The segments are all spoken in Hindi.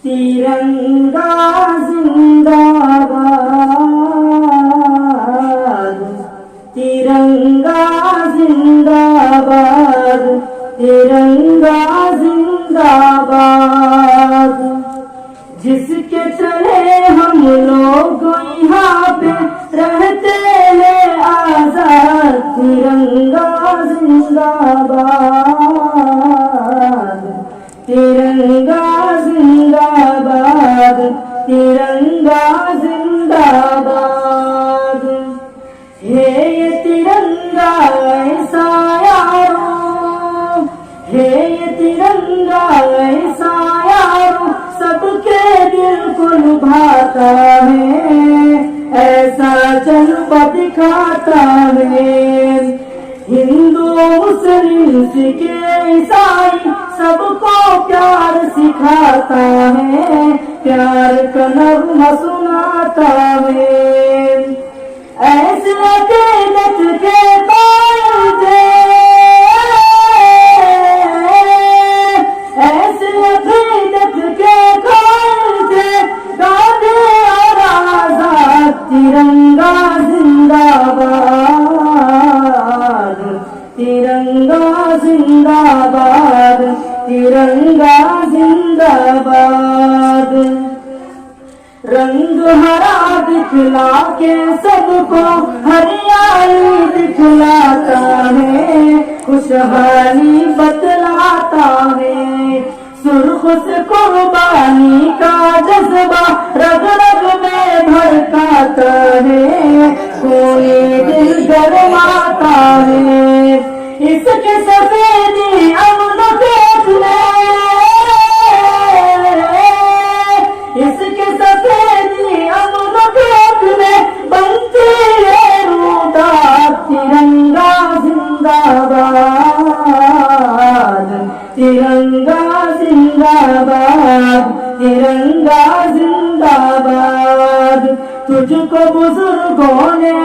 तिरंगा जिंदाबाद, तिरंगा जिंदाबाद, तिरंगा जिंदाबाद। जिसके तले हम लोग यहाँ पे रहते हैं आजाद, तिरंगा जिंदाबाद, तिरंगा जिंदाबाद, तिरंगा जिंदाबाद। है ये तिरंगा ऐसा यारो, है ये तिरंगा ऐसा यारो, सबके दिल को लुभाता है, ऐसा जज्बा दिखाता है। हिंदू मुस्लिम सिख ईसाई सबको प्यार सिखाता है, प्यार का नगमा सुनाता है। ऐसे अकीदत के कायल थे, ऐसे अकीदत के कायल थे, गाते और आजाद, तिरंगा जिंदाबाद, तिरंगा जिंदाबाद, तिरंगा जिंदाबाद। रंग हरा दिखला के सबको हरियाली दिखलाता है, खुशहाली बतलाता है। सुर्ख से कुर्बानी का जज्बा रग रग में भड़काता है, कोई दिल गरमाता है। इसके सफेदी अमन देख ले, इसके सफेदी अमन देख ले, बनती है रूठा, तिरंगा जिंदाबाद, तिरंगा जिंदाबाद, तिरंगा जिंदाबाद। तुझको बुजुर्गों ने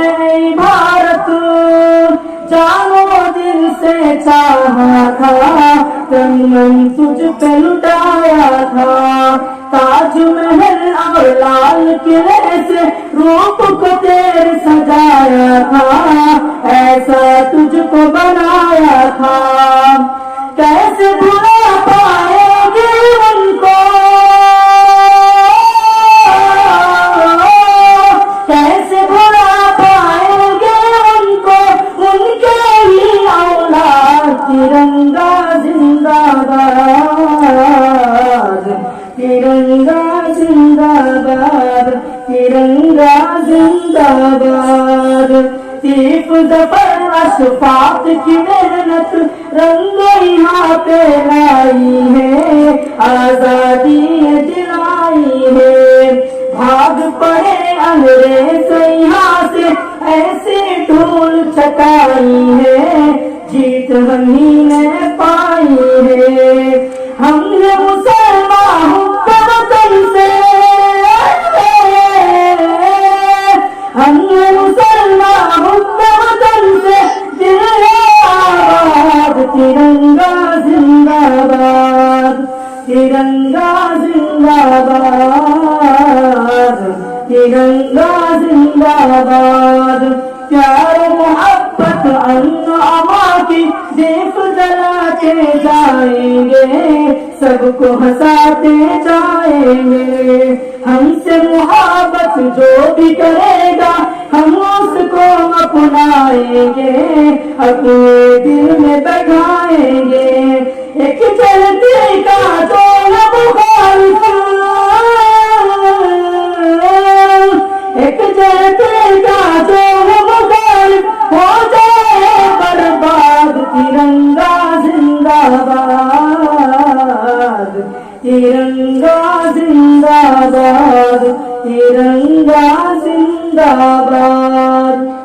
भारत जानो दिल से चाहा था, तन मन तुझ पे लुटाया था। ताजमहल और लाल किले से रूप को तेरे सजाया था, ऐसा तुझको बनाया था। कैसे भुला पाएंगे उनको, कैसे भुला पाएंगे उनको, उनके ही औलाद, तिरंगा जिंदाबाद, तिरंगा जिंदाबाद, तिरंगा जिंदाबाद। तीफ जफर अशफाक की मेहनत रंग यहाँ पे लाई है, आजादी दिलाई है। भाग पड़े अंग्रेज यहाँ से ऐसी धूल चटाई है, जीत हमही ने पाई है। हमने मुसलमान वतन से, हमने मुसलमान वतन से दिल आबाद, तिरंगा जिंदाबाद, तिरंगा जिंदाबाद, तिरंगा जिंदाबाद। प्यार मोहब्बत अन्न अमा की दीप जला के जाएंगे, सबको हंसाते जाएंगे। हमसे मोहब्बत जो भी करेगा हम उसको अपनाएंगे, अपने दिल में बैठाएंगे। एक चलते का तो मुखालिफ, एक चलते का तो मुखालिफ हो जाए बर्बाद, तिरंगा जिंदाबाद, तिरंगा